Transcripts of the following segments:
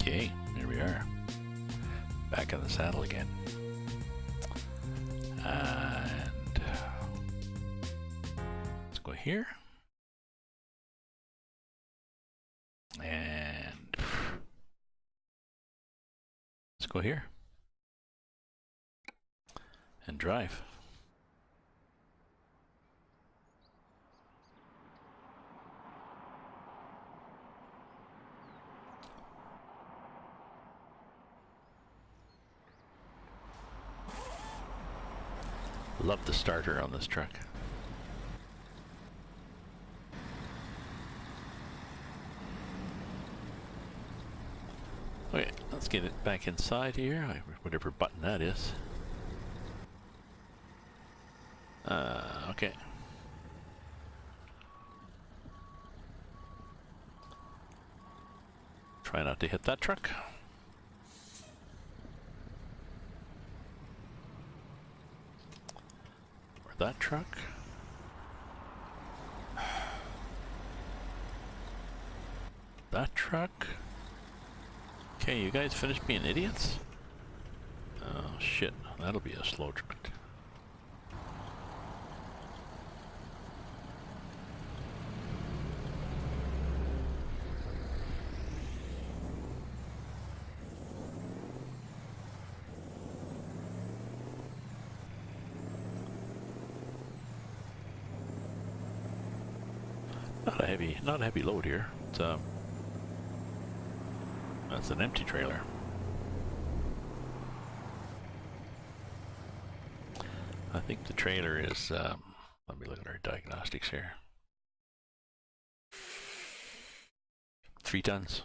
Okay, here we are. Back in the saddle again. And let's go here. And let's go here. And drive. Love the starter on this truck. Okay, let's get it back inside here, whatever button that is. Okay. Try not to hit that truck. Or that truck. That truck. Okay, you guys finished being idiots? Oh shit, that'll be a slow truck. Not a heavy load here. It's that's an empty trailer. I think the trailer is, let me look at our diagnostics here. 3 tons.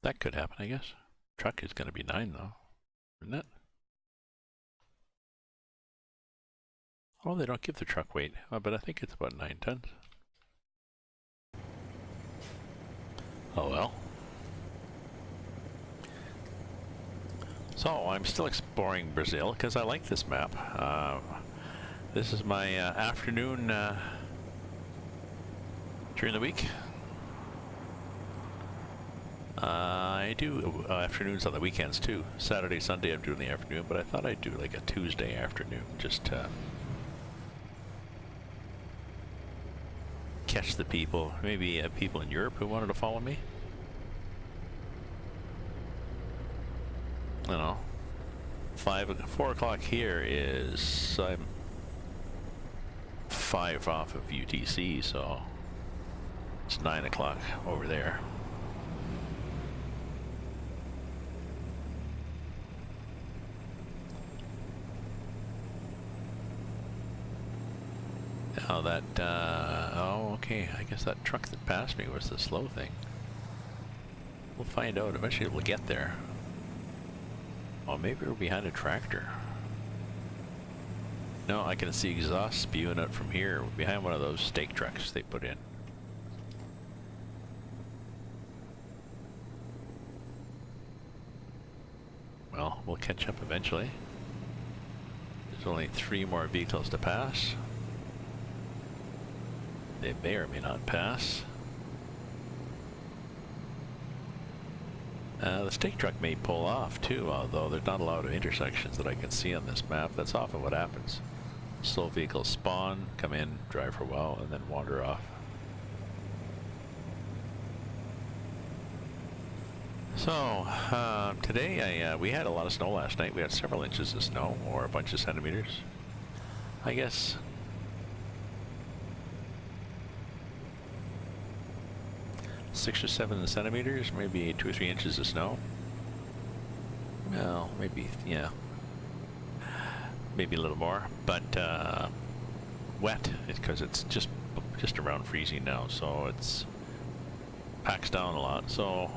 That could happen, I guess. Truck is going to be 9 though, isn't it? Oh, they don't give the truck weight, but I think it's about 9 tons. Oh well. So I'm still exploring Brazil because I like this map. This is my afternoon during the week. I do afternoons on the weekends too. Saturday, Sunday I'm doing the afternoon, but I thought I'd do like a Tuesday afternoon just to catch the people, maybe people in Europe who wanted to follow me. I don't know. 4 o'clock here is, I'm 5 off of UTC, so it's 9 o'clock over there. Now that, oh, okay, I guess that truck that passed me was the slow thing. We'll find out. Eventually we'll get there. Oh, maybe we're behind a tractor. No, I can see exhaust spewing out from here. We're behind one of those stake trucks they put in. Well, we'll catch up eventually. There's only 3 more vehicles to pass. They may or may not pass. The stake truck may pull off too, although there's not a lot of intersections that I can see on this map. That's often what happens. Slow vehicles spawn, come in, drive for a while, and then wander off. So, today we had a lot of snow last night. We had several inches of snow, or a bunch of centimeters. I guess 6 or 7 centimeters, maybe 2 or 3 inches of snow. Well, maybe, yeah, maybe a little more, but wet because it's just around freezing now, so it's packs down a lot. So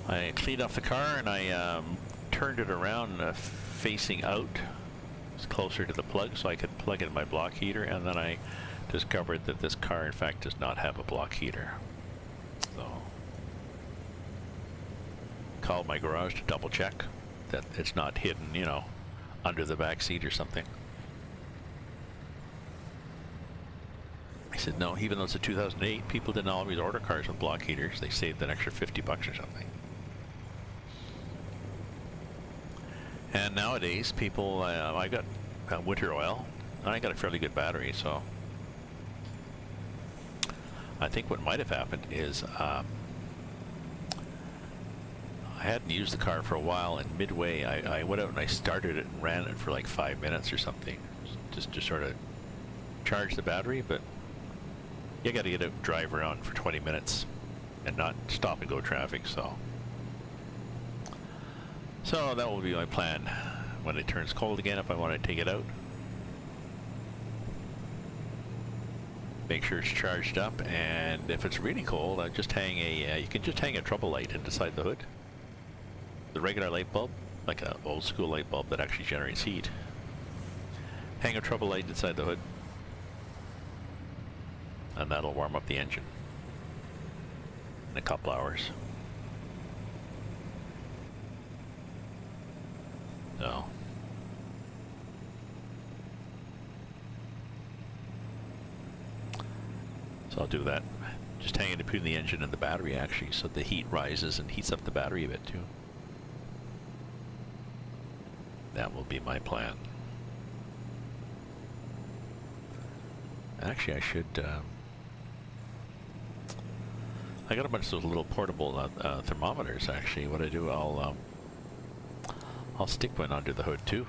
I cleaned off the car and I turned it around facing out, closer to the plug, so I could plug in my block heater, and then I discovered that this car in fact does not have a block heater. So called my garage to double check that it's not hidden, you know, under the back seat or something. said no, even though it's a 2008, people didn't always order cars with block heaters. They saved an extra $50 or something. And nowadays, people, I got winter oil, and I got a fairly good battery, so I think what might have happened is I hadn't used the car for a while, and midway I went out and I started it and ran it for like 5 minutes or something, just to sort of charge the battery. But you got to get out and drive around for 20 minutes and not stop and go traffic, so that will be my plan when it turns cold again. If I want to take it out, make sure it's charged up, and if it's really cold, I just hang a you can just hang a trouble light inside the hood, the regular light bulb, like an old school light bulb that actually generates heat. Hang a trouble light inside the hood, and that'll warm up the engine in a couple hours. So I'll do that. Just hang it between the engine and the battery, actually, so the heat rises and heats up the battery a bit too. That will be my plan. Actually, I should. I got a bunch of those little portable thermometers. Actually, what I do, I'll stick one under the hood too,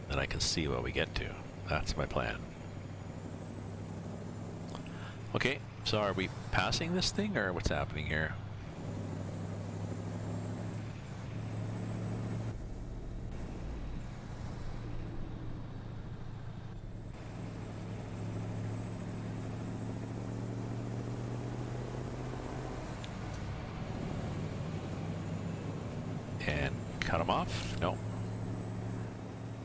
and I can see what we get to. That's my plan. Okay, so are we passing this thing, or what's happening here? And cut him off? No.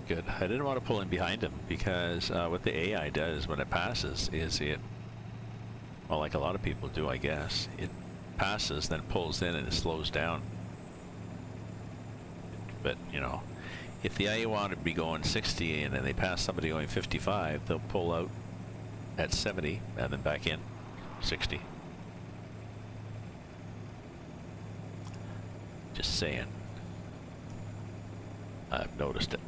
Good. I didn't want to pull in behind him, because what the AI does when it passes is it, well, like a lot of people do, I guess, it passes, then pulls in, and it slows down. But, you know, if the IA wanted to be going 60 and then they pass somebody going 55, they'll pull out at 70 and then back in 60. Just saying. I've noticed it.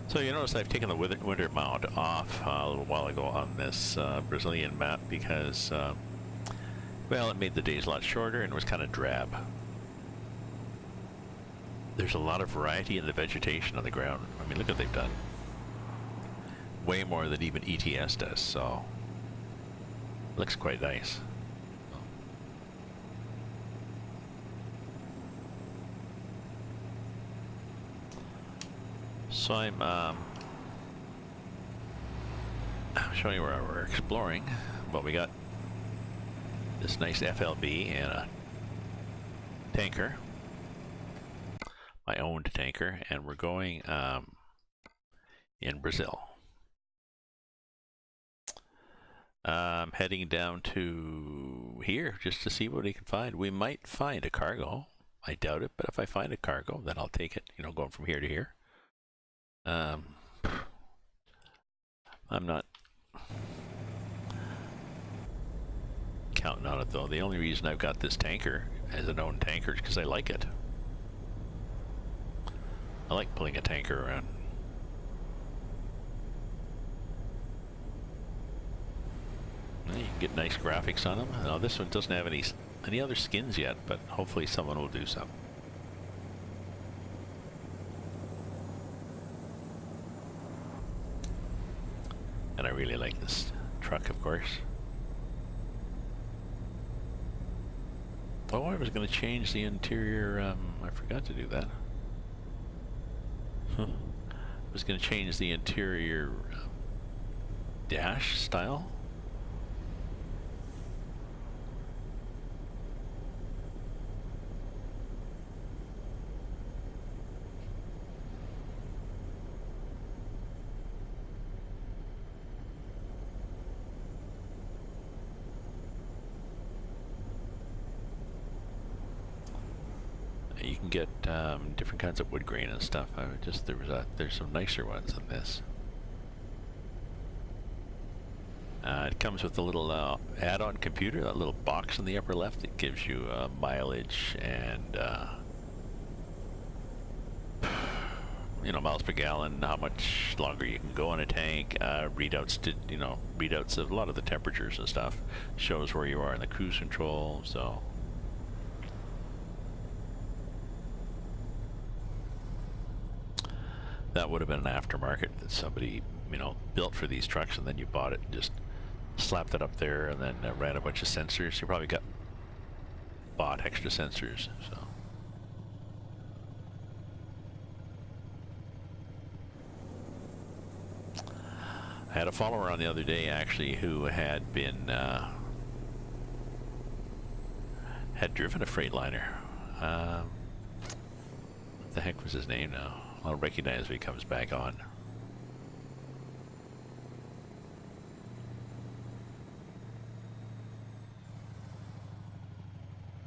So you notice I've taken the winter mount off a little while ago on this Brazilian map because, well, it made the days a lot shorter and it was kind of drab. There's a lot of variety in the vegetation on the ground. I mean, look what they've done. Way more than even ETS does, so looks quite nice. So I'm showing you where we're exploring, but we got this nice FLB and a tanker, my owned tanker, and we're going in Brazil. Heading down to here just to see what we can find. We might find a cargo. I doubt it, but if I find a cargo, then I'll take it, you know, going from here to here. I'm not counting on it though. The only reason I've got this tanker as an owned tanker is because I like it. I like pulling a tanker around. You can get nice graphics on them. Now this one doesn't have any other skins yet, but hopefully someone will do some. And I really like this truck, of course. Oh, I was going to change the interior. I forgot to do that. I was going to change the interior dash style. You can get different kinds of wood grain and stuff. There's some nicer ones than this. It comes with a little add-on computer, that little box in the upper left that gives you mileage and you know, miles per gallon, how much longer you can go on a tank, readouts to, you know, readouts of a lot of the temperatures and stuff. Shows where you are in the cruise control, so. That would have been an aftermarket that somebody, you know, built for these trucks, and then you bought it and just slapped it up there and then ran a bunch of sensors. You probably bought extra sensors, so. I had a follower on the other day actually who had been had driven a Freightliner. What the heck was his name now? I'll recognize if he comes back on.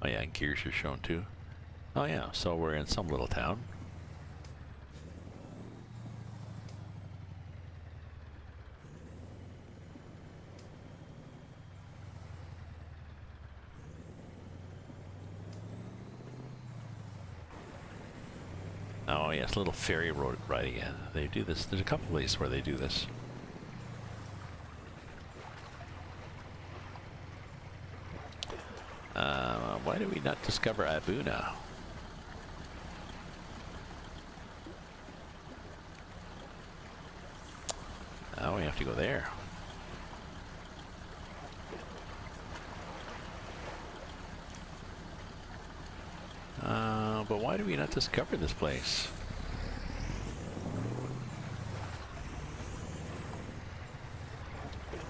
Oh yeah, and gears are shown too. Oh yeah, so we're in some little town. Oh yes, little ferry road riding. Yeah, they do this. There's a couple places where they do this. Why do we not discover Abu now? Oh, we have to go there. But why do we not discover this place?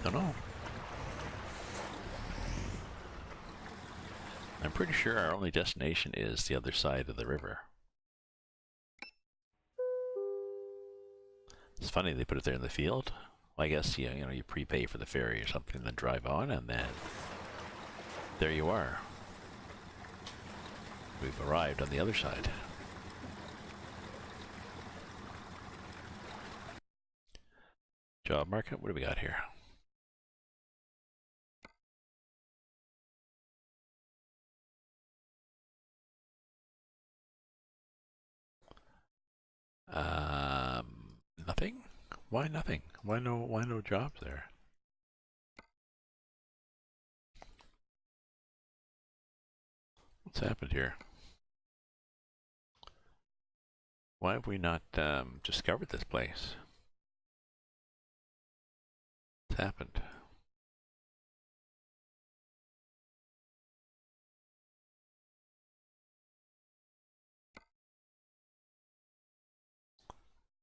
I don't know. I'm pretty sure our only destination is the other side of the river. It's funny they put it there in the field. Well, I guess you know you prepay for the ferry or something, and then drive on, and then there you are. We've arrived on the other side. Job market. What do we got here? Nothing? Why nothing? Why no jobs there? What's happened here? Why have we not discovered this place? What's happened?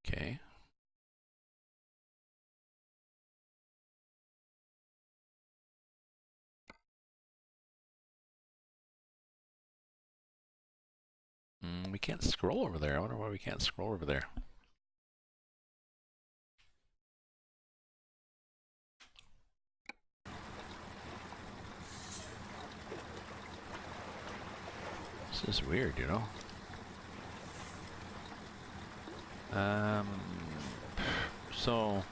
Okay. We can't scroll over there. I wonder why we can't scroll over there. This is weird, you know. So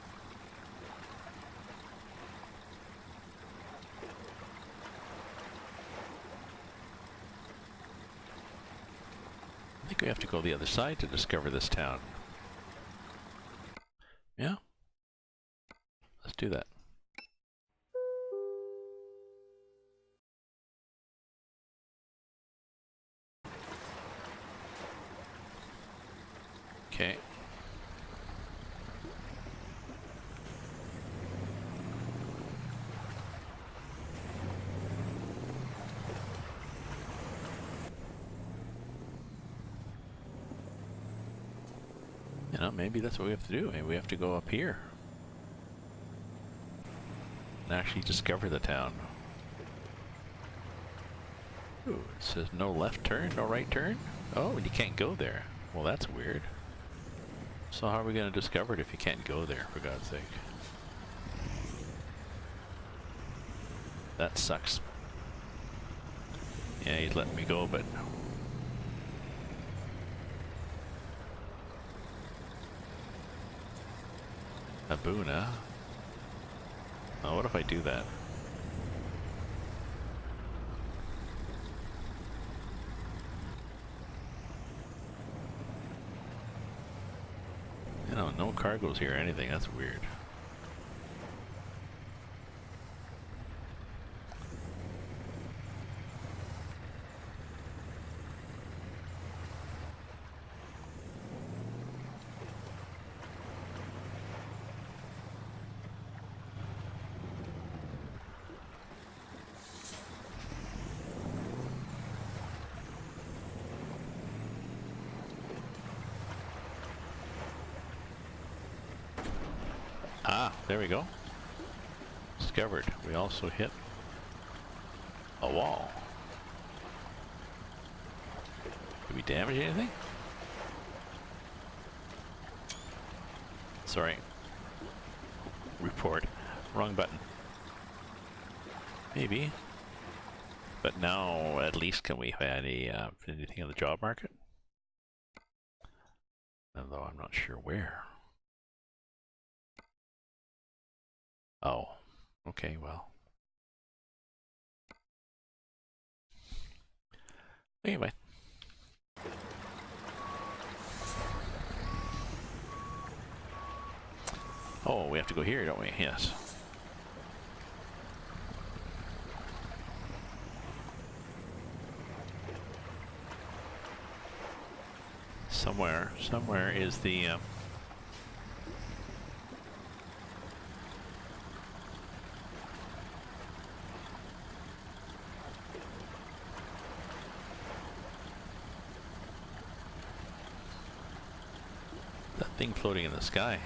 I think we have to go the other side to discover this town. Yeah? Let's do that. Okay. You know, maybe that's what we have to do. Maybe we have to go up here and actually discover the town. Ooh, it says no left turn, no right turn. Oh, and you can't go there. Well, that's weird. So how are we going to discover it if you can't go there, for God's sake? That sucks. Yeah, he's letting me go, but... Abuna. Oh, what if I do that? You know, no cargoes here or anything. That's weird. Ah, there we go. Discovered. We also hit a wall. Did we damage anything? Sorry. Report. Wrong button. Maybe. But now, at least, can we have anything on the job market? Although I'm not sure where. Oh, okay, well. Anyway. Oh, we have to go here, don't we? Yes. Somewhere is the that thing floating in the sky.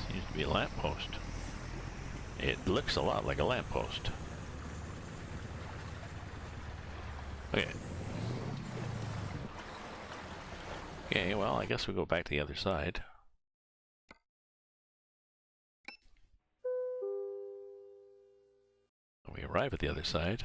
Seems to be a lamppost. It looks a lot like a lamppost. Okay. Okay, well, I guess we go back to the other side. When we arrive at the other side,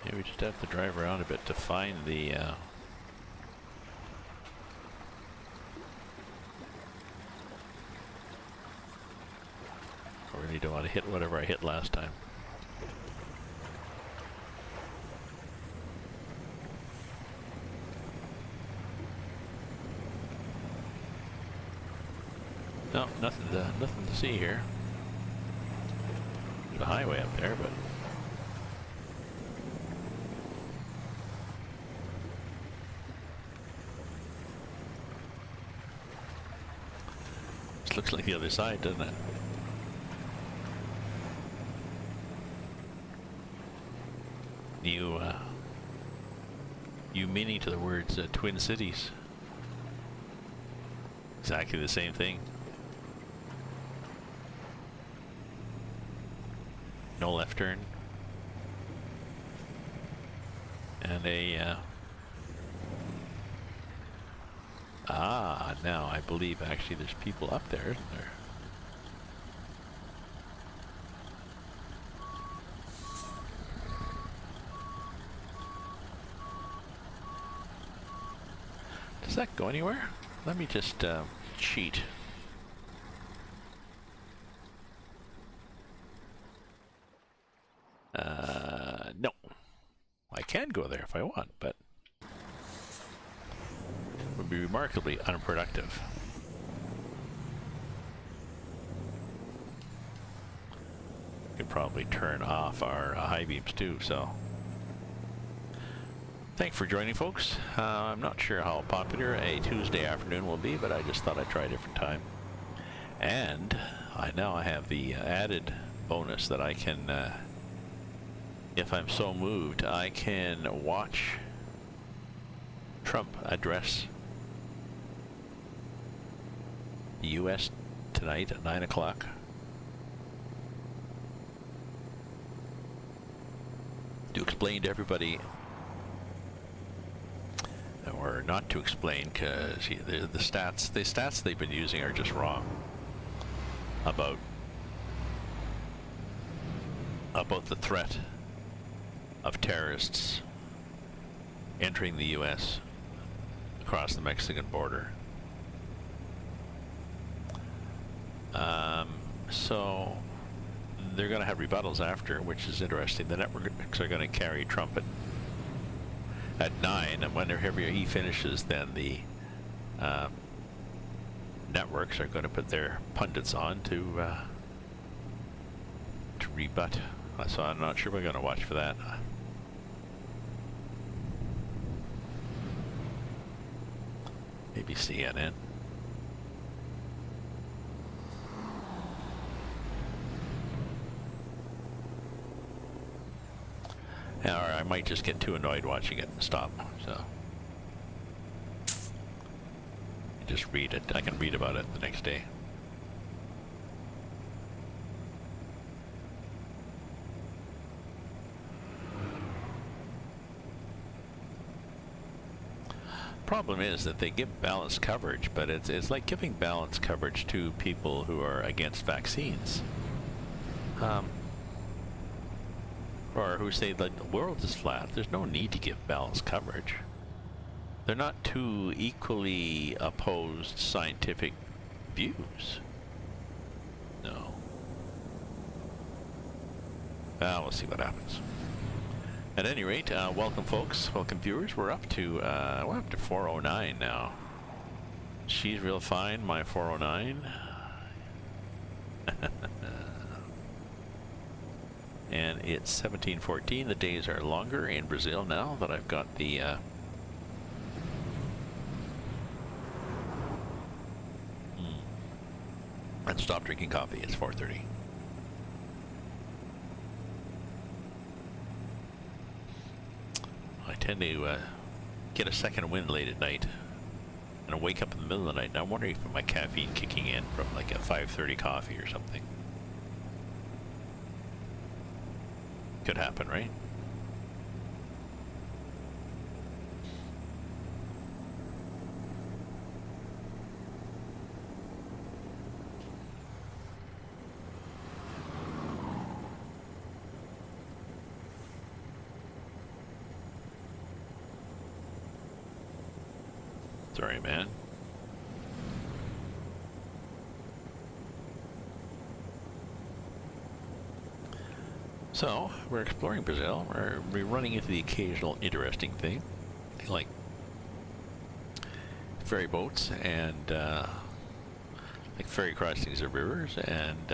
maybe we just have to drive around a bit to find the I really don't want to hit whatever I hit last time. No, nothing to see here. There's a highway up there, but this looks like the other side, doesn't it? New meaning to the words Twin Cities. Exactly the same thing. No left turn. And a now I believe actually there's people up there, isn't there? Does that go anywhere? Let me just cheat. No. I can go there if I want, but it would be remarkably unproductive. Could probably turn off our high beams too, so. Thanks for joining, folks. I'm not sure how popular a Tuesday afternoon will be, but I just thought I'd try a different time. And now I have the added bonus that I can, if I'm so moved, I can watch Trump address the U.S. tonight at 9 o'clock. To explain to everybody or not to explain, because the stats they've been using are just wrong about the threat of terrorists entering the U.S. across the Mexican border. So they're going to have rebuttals after, which is interesting. The networks are going to carry Trump at 9, and whenever he finishes, then the networks are going to put their pundits on to rebut. So I'm not sure we're going to watch for that. Maybe CNN. Or I might just get too annoyed watching it and stop. So just read it. I can read about it the next day. Problem is that they give balanced coverage, but it's like giving balanced coverage to people who are against vaccines. Or who say that the world is flat. There's no need to give balanced coverage. They're not two equally opposed scientific views. No. We'll see what happens. At any rate, welcome folks, welcome viewers. We're up to 409 now. She's real fine, my 409. And it's 17:14. The days are longer in Brazil now that I've got the and stop drinking coffee. It's 4:30. I tend to get a second wind late at night, and I wake up in the middle of the night, and I'm wondering if my caffeine kicking in from like a 5:30 coffee or something. Could happen, right? Sorry, man. So, we're exploring Brazil. We're running into the occasional interesting thing, like ferry boats and like ferry crossings of rivers and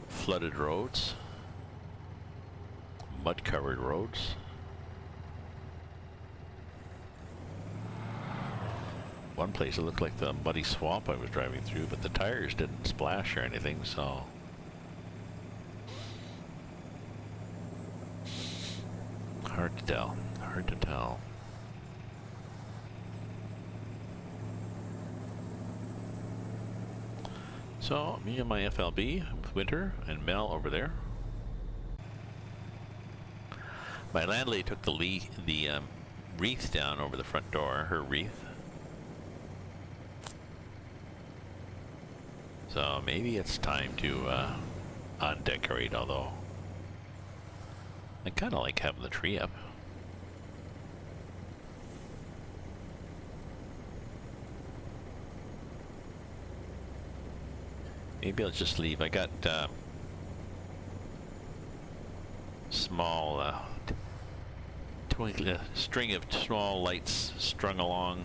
flooded roads, mud-covered roads. One place it looked like the muddy swamp I was driving through, but the tires didn't splash or anything, so hard to tell. Hard to tell. So, me and my FLB, Winter, and Mel over there. My landlady took the wreath down over the front door, her wreath. So maybe it's time to undecorate, although I kind of like having the tree up. Maybe I'll just leave. I got small string of small lights strung along.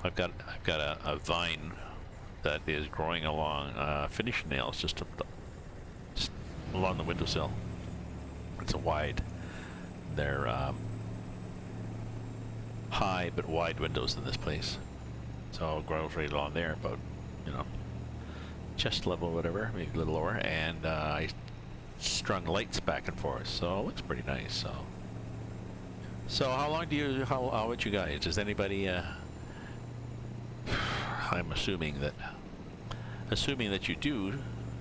I've got a vine that is growing along finish nails just along the windowsill. It's a wide. They're high but wide windows in this place, so it grows right along there, about, you know, chest level, whatever, maybe a little lower, and I strung lights back and forth, so it looks pretty nice. So how long do you, how about you guys? Does anybody, I'm assuming that you do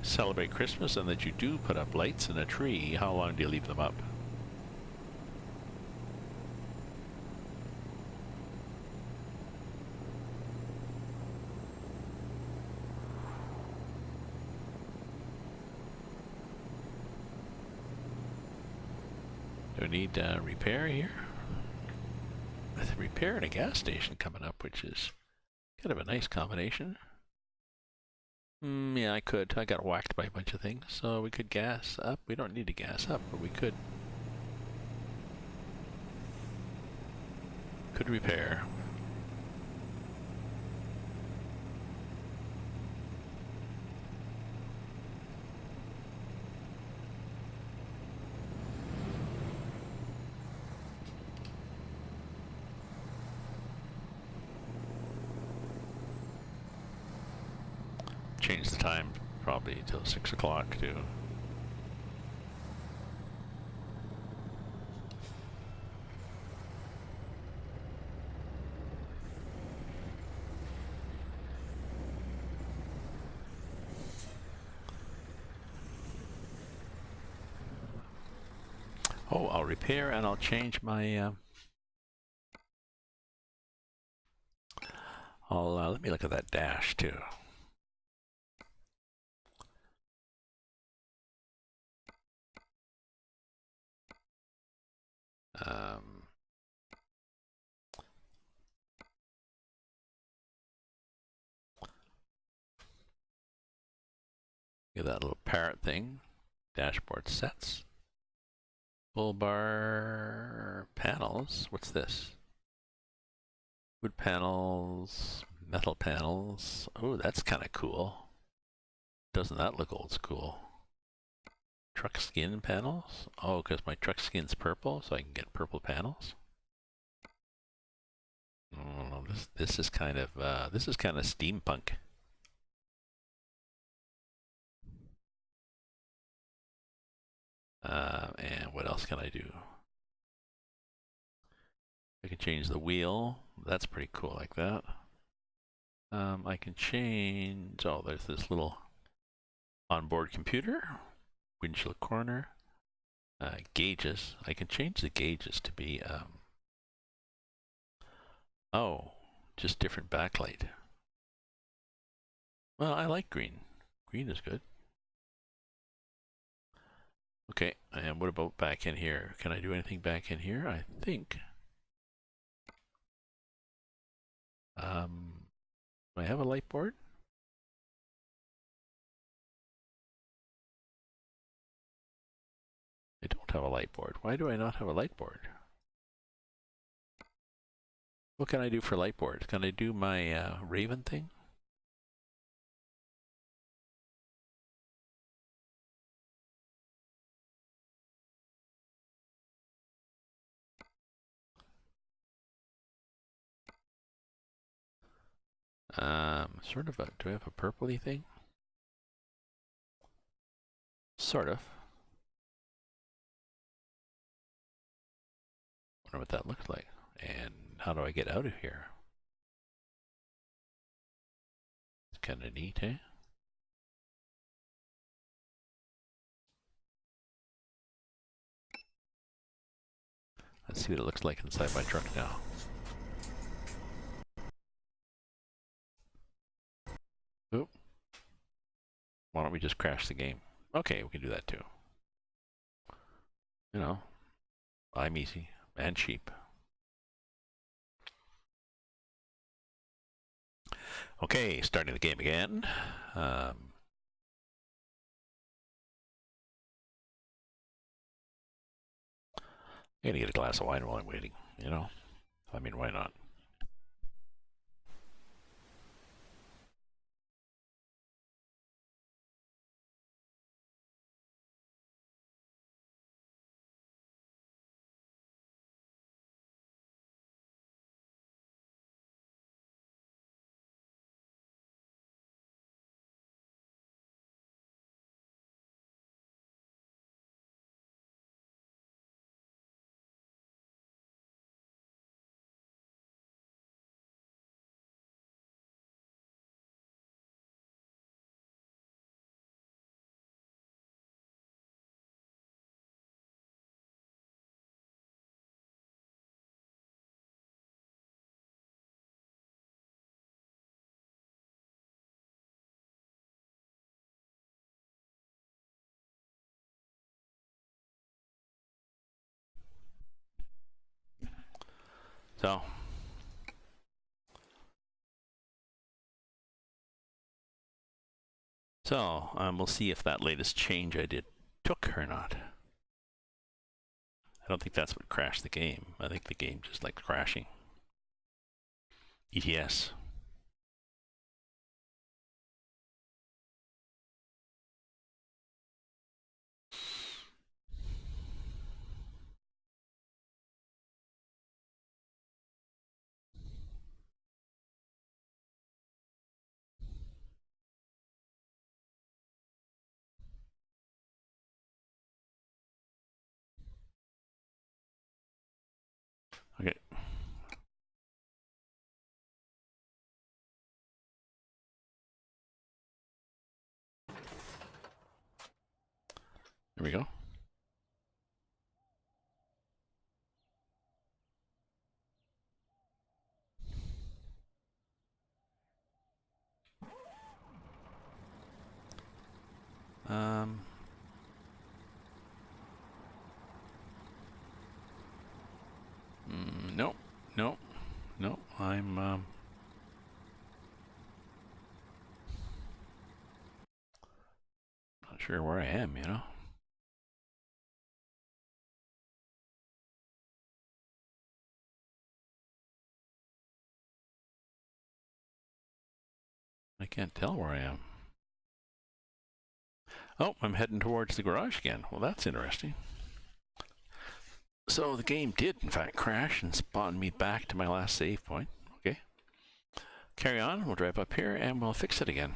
celebrate Christmas and that you do put up lights and a tree, how long do you leave them up? I need repair here? With repair and a gas station coming up, which is kind of a nice combination. Yeah, I could. I got whacked by a bunch of things, so we could gas up. We don't need to gas up, but we could. Could repair. Change the time probably till 6 o'clock too. Oh, I'll repair and I'll change my. Let me look at that dash too. Look at that little parrot thing. Dashboard sets. Full bar panels. What's this? Wood panels, metal panels. Oh, that's kind of cool. Doesn't that look old school? Truck skin panels? Oh, because my truck skin's purple, so I can get purple panels. Oh, this is kind of steampunk. And what else can I do? I can change the wheel. That's pretty cool, like that. I can change. Oh, there's this little onboard computer, windshield corner, gauges. I can change the gauges to be. Oh, just different backlight. Well, I like green. Green is good. Okay, and what about back in here? Can I do anything back in here? I think. Do I have a light board? I don't have a light board. Why do I not have a light board? What can I do for light board? Can I do my Raven thing? Sort of a, do I have a purpley thing? Sort of. Wonder what that looks like. And how do I get out of here? It's kind of neat, eh? Let's see what it looks like inside my truck now. Oop. Why don't we just crash the game? Okay, we can do that too. You know, I'm easy and cheap. Okay, starting the game again. I'm gonna get a glass of wine while I'm waiting, you know? I mean, why not? So we'll see if that latest change I did took or not. I don't think that's what crashed the game. I think the game just likes crashing. ETS. Okay. There we go. No, no, no. I'm not sure where I am, you know. I can't tell where I am. Oh, I'm heading towards the garage again. Well, that's interesting. So the game did, in fact, crash and spawn me back to my last save point. Okay. Carry on. We'll drive up here and we'll fix it again.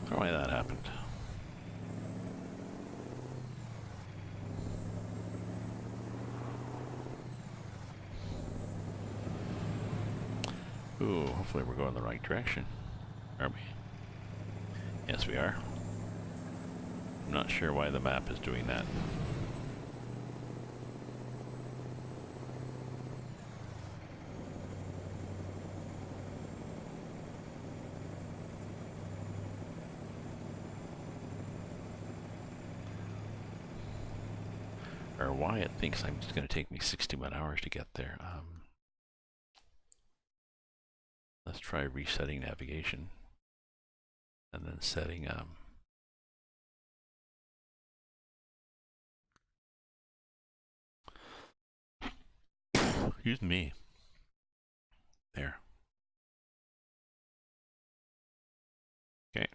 I don't know why that happened. Ooh, hopefully we're going the right direction. Are we? Yes, we are. I'm not sure why the map is doing that. Or why it thinks I'm just going to take me 61 hours to get there. Let's try resetting navigation and then setting excuse me. There. Okay.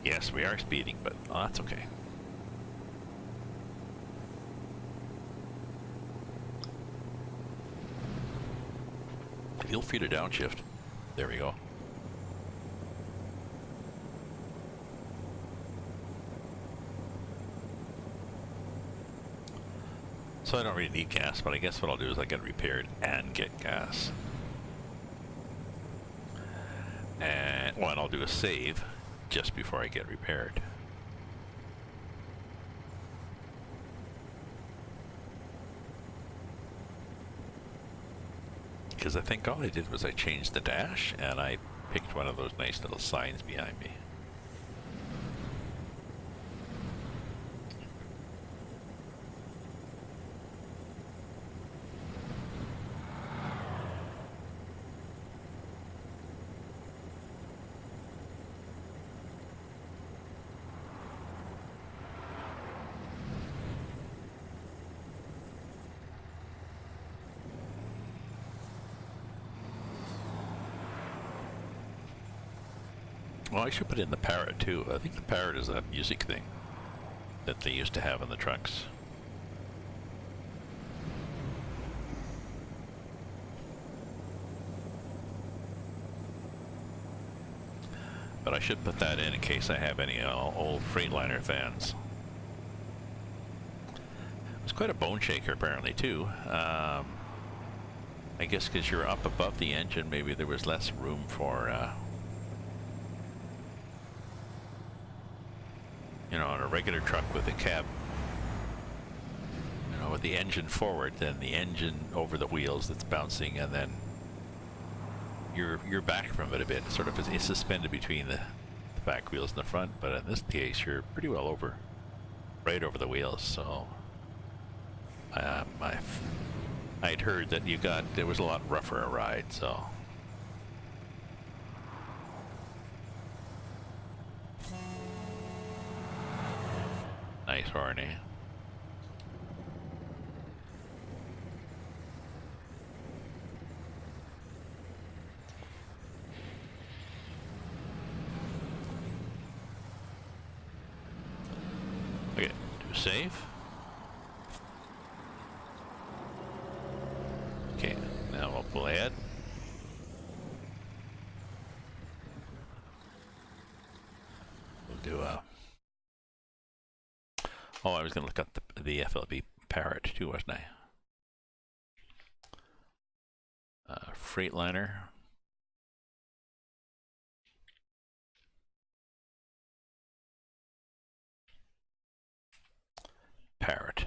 Yes, we are speeding, but that's okay. Feel free to downshift. There we go. So I don't really need gas, but I guess what I'll do is I'll get repaired and get gas. And well, and I'll do a save just before I get repaired. Because I think all I did was I changed the dash and I picked one of those nice little signs behind me. Well, I should put in the parrot too. I think the parrot is that music thing that they used to have in the trucks. But But I should put that in case I have any old Freightliner fans. It's quite a bone shaker apparently too. I guess because you're up above the engine, maybe there was less room for, you know, on a regular truck with a cab, you know, with the engine forward, then the engine over the wheels that's bouncing, and then you're back from it a bit, sort of it's suspended between the back wheels and the front. But in this case, you're pretty well over, right over the wheels. So I'd heard that it was a lot rougher a ride. So nice horn, eh? Okay, do save. Okay, now we'll pull ahead. We'll do a... Oh, I was going to look up the FLB Parrot too, wasn't I? Freightliner. Parrot.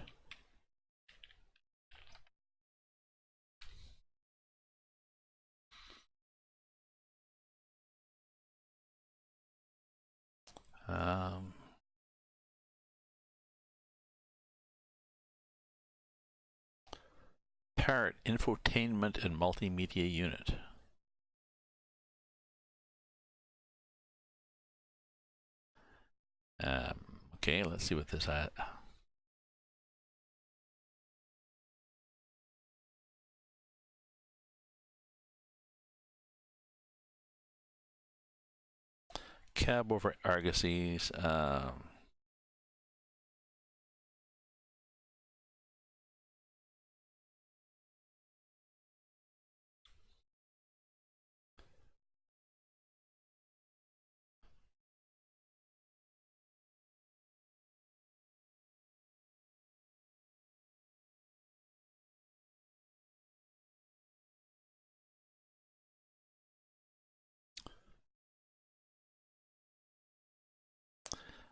Parrot Infotainment and Multimedia Unit. Okay, let's see what this at. Cab over Argosies.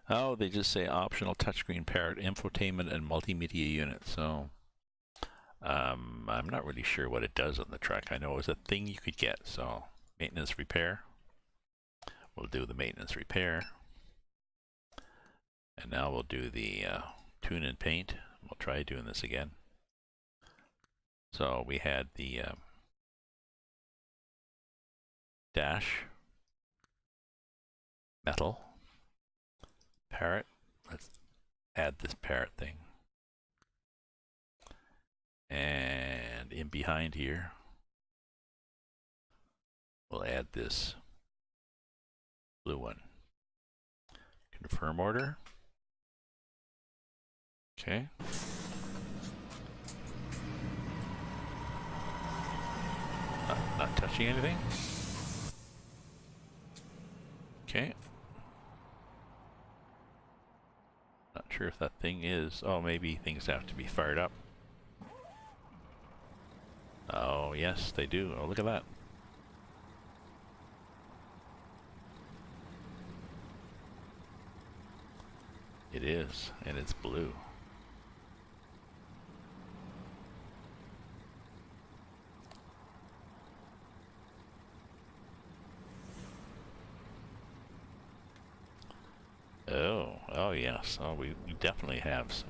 Oh, they just say optional touchscreen Parrot infotainment and multimedia unit. So I'm not really sure what it does on the truck. I know it was a thing you could get. So maintenance repair. We'll do the maintenance repair. And now we'll do the tune and paint. We'll try doing this again. So we had the dash, metal, Parrot. Let's add this Parrot thing. And in behind here, we'll add this blue one. Confirm order. Okay. Not touching anything. Okay. Not sure if that thing is... Oh, maybe things have to be fired up. Oh, yes, they do. Oh, look at that. It is, and it's blue. Oh yes. Oh, we definitely have some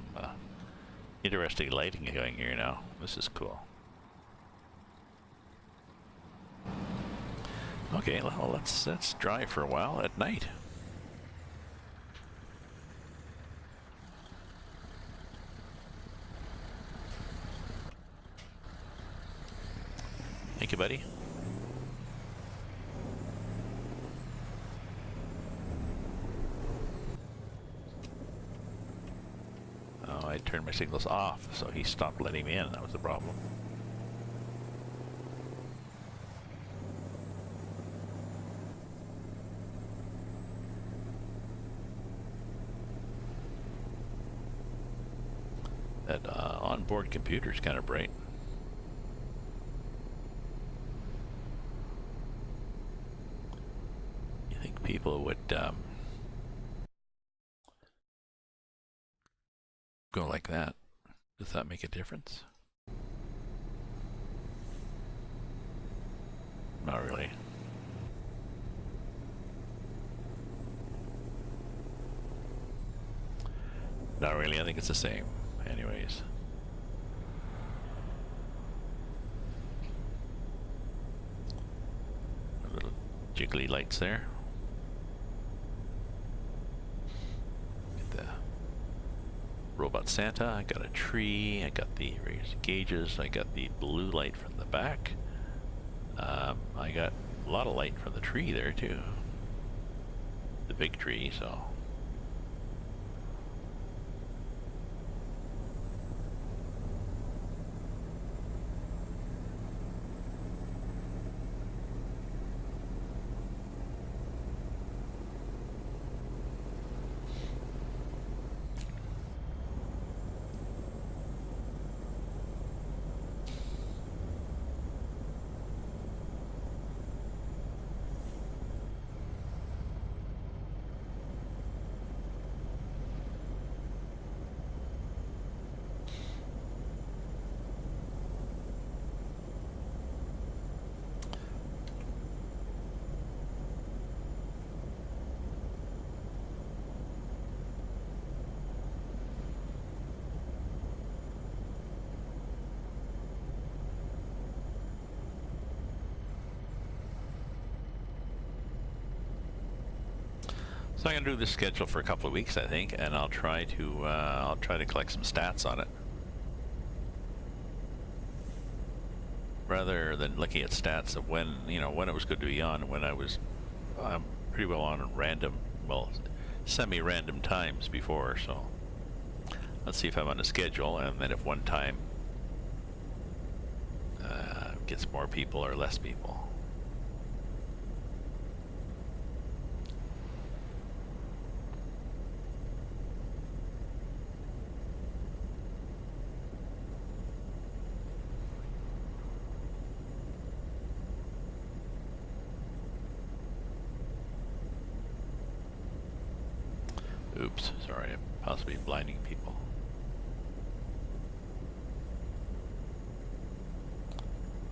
interesting lighting going here now. This is cool. Okay, well let's drive for a while at night. Thank you, buddy. Oh, I turned my signals off, so he stopped letting me in. That was the problem. That onboard computer is kind of bright. You think people would go like that? Does that make a difference? Not really. Not really, I think it's the same. Anyways. Little jiggly lights there. Get the Robot Santa, I got a tree, I got the raised gauges, I got the blue light from the back. I got a lot of light from the tree there too. The big tree, so. So I'm gonna do this schedule for a couple of weeks, I think, and I'll try to collect some stats on it, rather than looking at stats of when when it was good to be on, when I was pretty well on random, well, semi-random times before. So let's see if I'm on a schedule, and then if one time gets more people or less people. Oops, sorry, I'm possibly blinding people.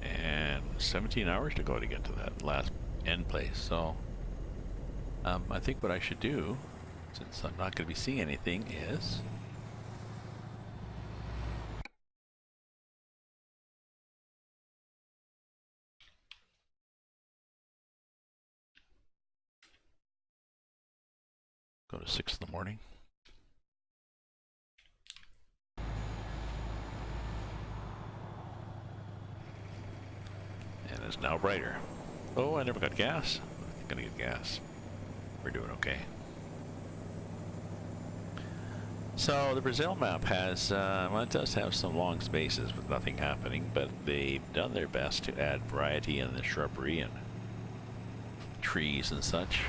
And 17 hours to go to get to that last end place, so I think what I should do, since I'm not going to be seeing anything, is go to 6 in the morning. And it's now brighter. Oh, I never got gas. I'm gonna get gas. We're doing okay. So the Brazil map has, well, it does have some long spaces with nothing happening, but they've done their best to add variety in the shrubbery and trees and such.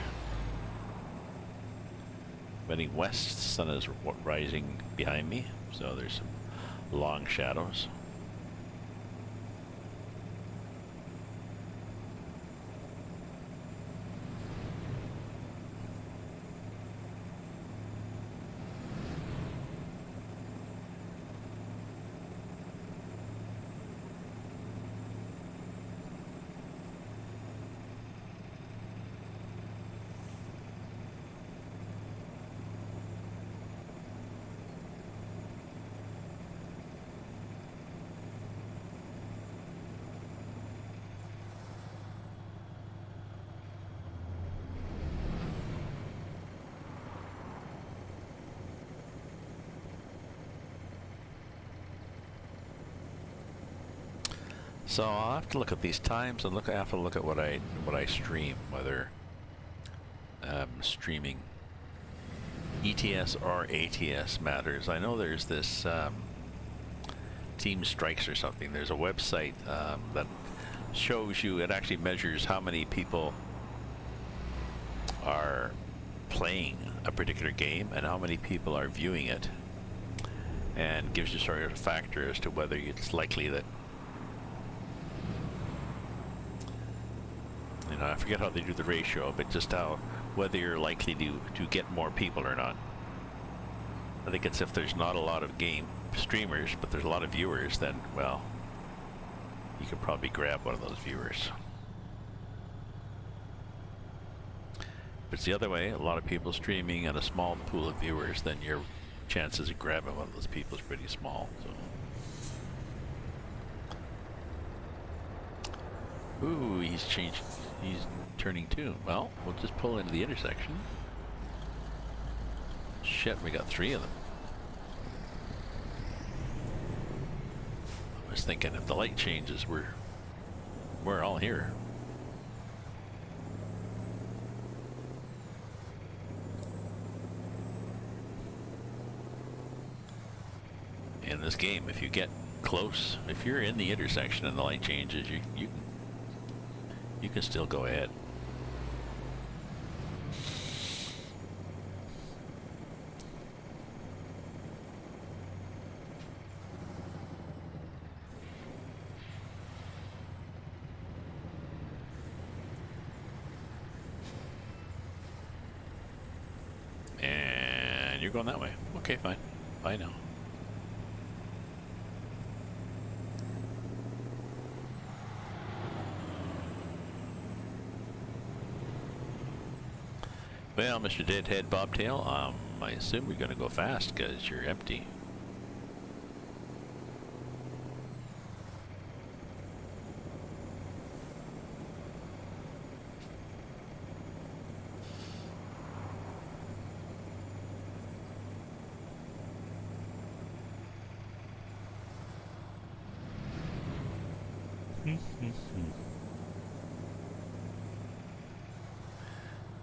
Heading west, the sun is rising behind me, so there's some long shadows. So I'll have to look at these times and I have to look at what I stream, whether streaming ETS or ATS matters. I know there's this Team Strikes or something. There's a website that shows you, it actually measures how many people are playing a particular game and how many people are viewing it. and gives you sort of a factor as to whether it's likely that, you know, I forget how they do the ratio, but just how, whether you're likely to get more people or not. I think it's if there's not a lot of game streamers, but there's a lot of viewers, then, well, you could probably grab one of those viewers. If it's the other way, a lot of people streaming and a small pool of viewers, then your chances of grabbing one of those people is pretty small. So. Ooh, he's changed. He's turning too. Well, we'll just pull into the intersection. Shit, we got 3 of them. I was thinking if the light changes, we're all here. In this game, if you get close, if you're in the intersection and the light changes, you can still go ahead. And you're going that way. Okay, fine. Bye now. Well, Mr. Deadhead Bobtail, I assume you're going to go fast because you're empty.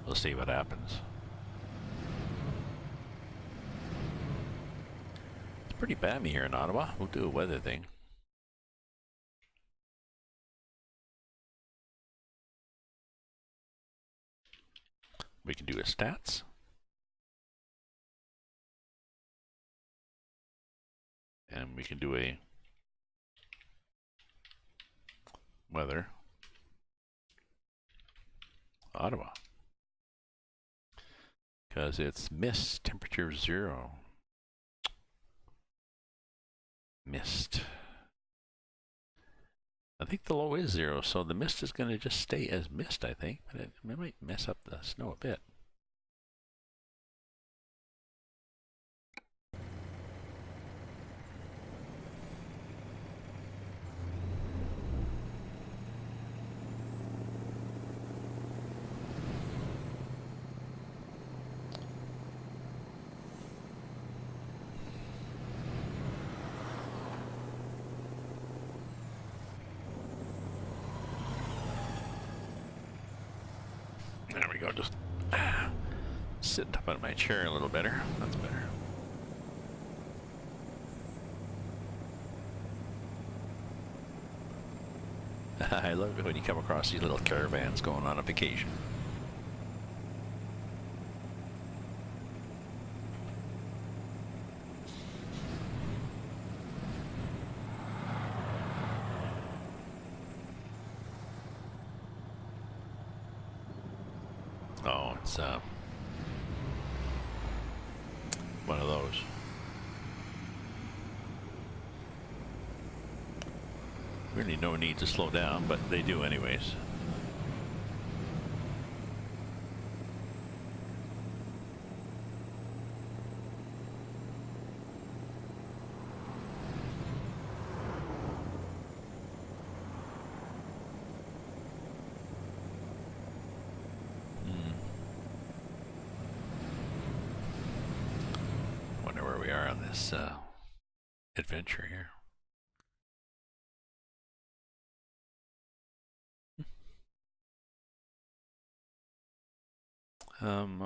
We'll see what happens. It's pretty balmy here in Ottawa. We'll do a weather thing. We can do a stats. And we can do a weather. Ottawa. Because it's mist, temperature 0. Mist. I think the low is 0, so the mist is going to just stay as mist, I think. But it might mess up the snow a bit. There we go, just sitting up on my chair a little better. That's better. I love it when you come across these little caravans going on a vacation. Oh, it's one of those. Really no need to slow down, but they do anyways. Wonder where we are on this adventure here.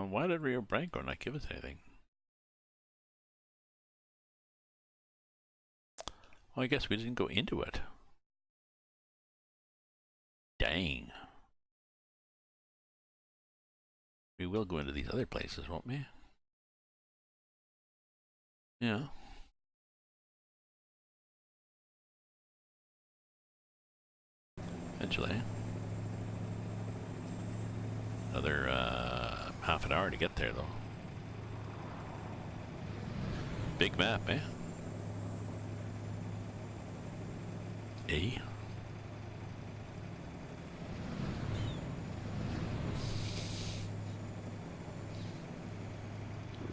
Why did Rio Branco not give us anything? Well, I guess we didn't go into it. Dang. We will go into these other places, won't we? Yeah. eventually. Another half an hour to get there, though. Big map, eh?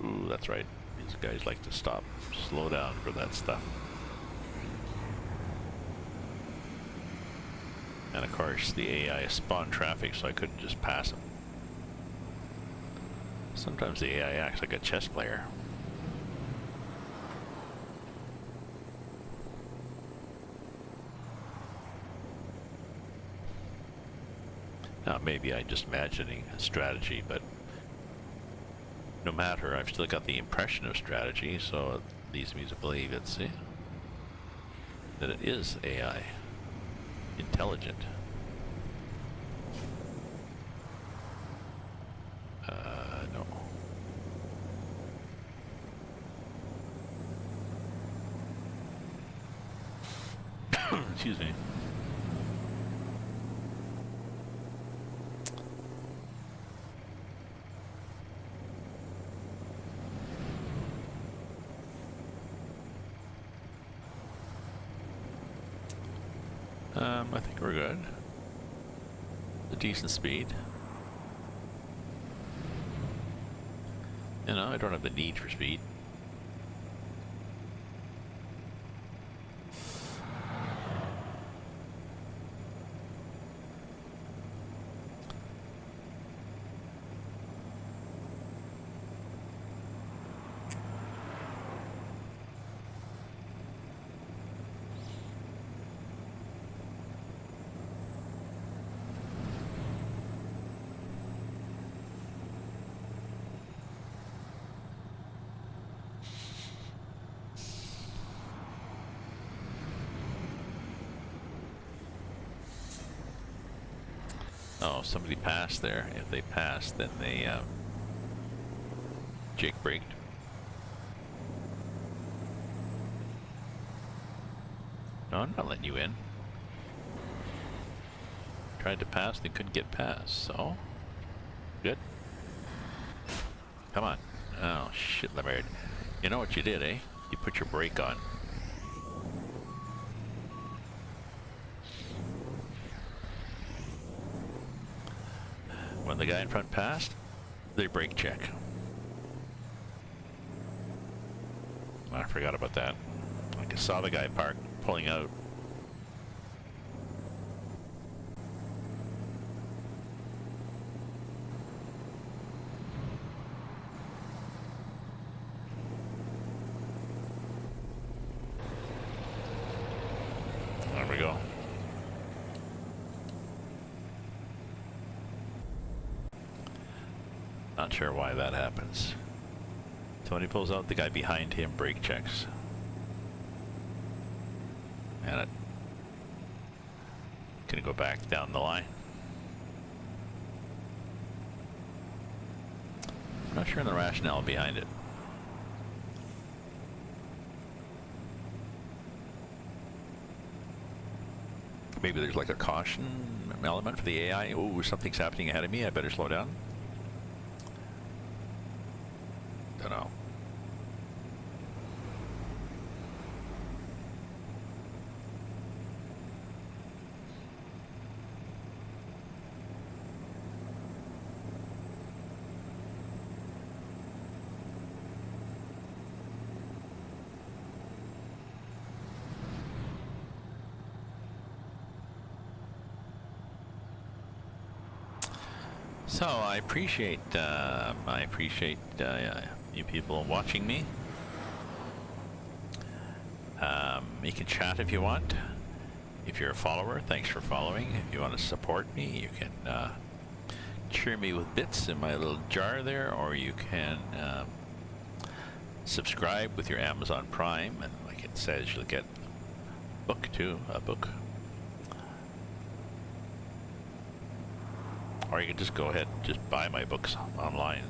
Ooh, that's right. These guys like to stop, slow down for that stuff. And of course, the AI spawned traffic, so I couldn't just pass them. Sometimes the AI acts like a chess player. Now, maybe I'm just imagining a strategy, but no matter, I've still got the impression of strategy, so it leads me to believe it's that it is AI, intelligent. No. Excuse me. I think we're good. A decent speed. You know, I don't have the need for speed. Oh, somebody passed there. If they passed, then they jake braked. No, I'm not letting you in. Tried to pass, they couldn't get past, so good. Come on. Oh shit, Lamard. You know what you did, eh? You put your brake on. When the guy in front passed, they brake check. I forgot about that. Like I saw the guy parked, pulling out. There we go. Not sure why that happens. So when he pulls out, the guy behind him brake checks. And it gonna go back down the line. I'm not sure on the rationale behind it. Maybe there's like a caution element for the AI. Oh, something's happening ahead of me. I better slow down. Don't know. So I appreciate you people watching me. You can chat if you want. If you're a follower, thanks for following. If you want to support me, you can cheer me with bits in my little jar there, or you can subscribe with your Amazon Prime, and like it says, you'll get a book. Or you can just go ahead and just buy my books online.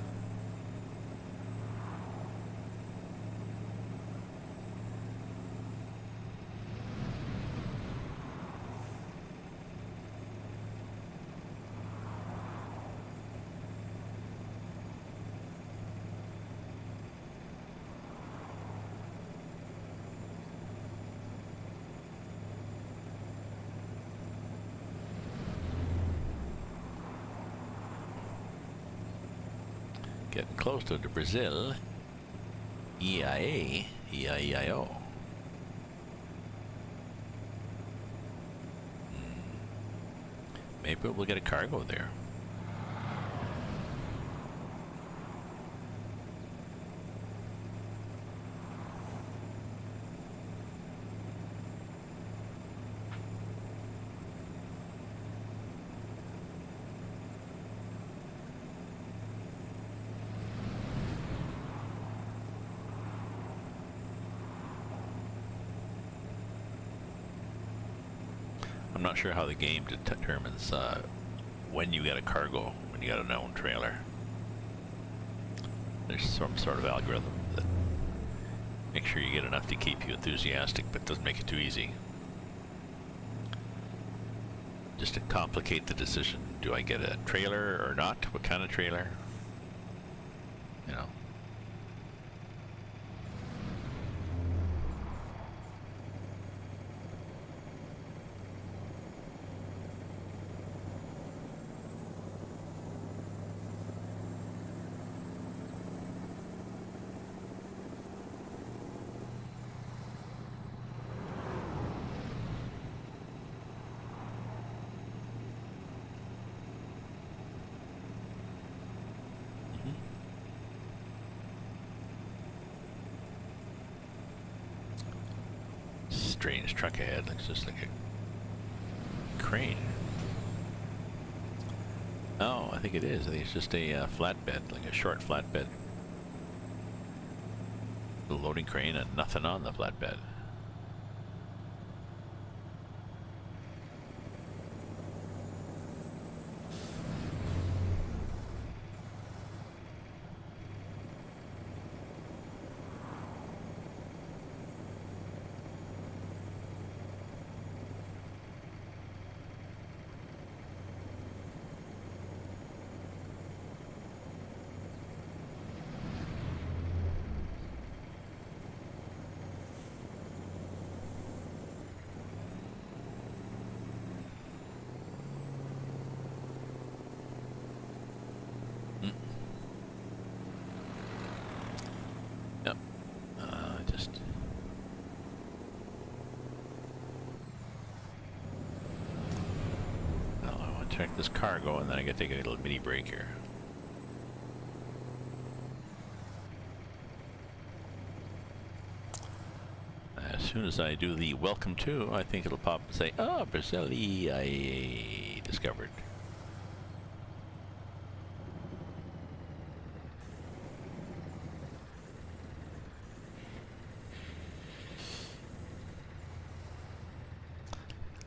Getting close to Brazil. EIA, EIEIO. Maybe we'll get a cargo there. I'm not sure how the game determines when you get a cargo, when you got a known trailer. There's some sort of algorithm that makes sure you get enough to keep you enthusiastic, but doesn't make it too easy. Just to complicate the decision, do I get a trailer or not? What kind of trailer? You know. Strange truck ahead, looks just like a crane. Oh, I think it is. I think it's just a flatbed, like a short flatbed. The loading crane and nothing on the flatbed. Yep. I want to check this cargo, and then I gotta take a little mini break here. As soon as I do the welcome to, I think it'll pop and say, "Oh, Brazil I discovered."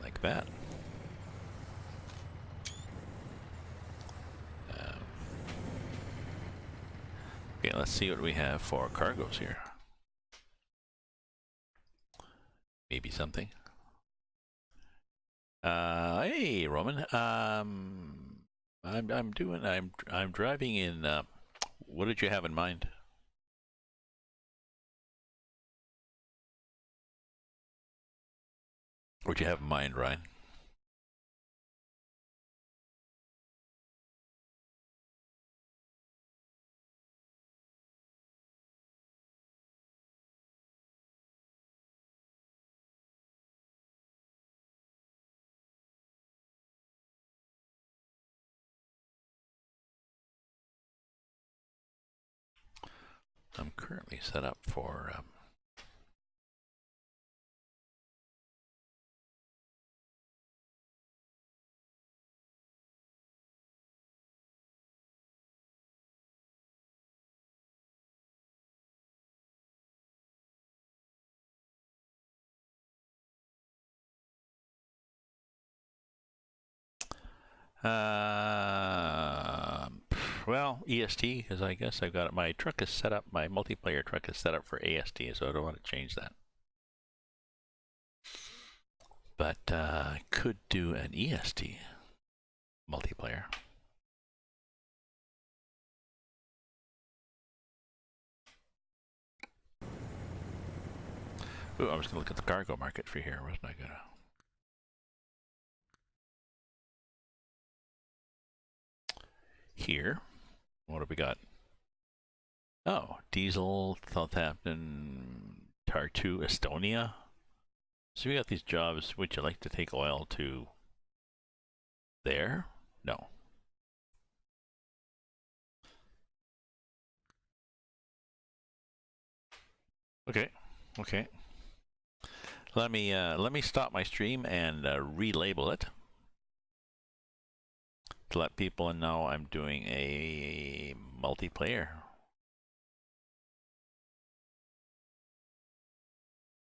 Like that. Okay, let's see what we have for cargoes here. Maybe something. Hey, Roman. I'm driving in. What did you have in mind? What do you have in mind, Ryan? I'm currently set up for well, EST, because I guess I've got it. My truck is set up, my multiplayer truck is set up for AST, so I don't want to change that. But I could do an EST multiplayer. Ooh, I was going to look at the cargo market for here, wasn't I gonna? Here, what have we got? Oh, Diesel, Southampton, Tartu, Estonia. So we got these jobs. Would you like to take oil to there? No. Okay. Okay. Let me stop my stream and relabel it to let people know I'm doing a multiplayer.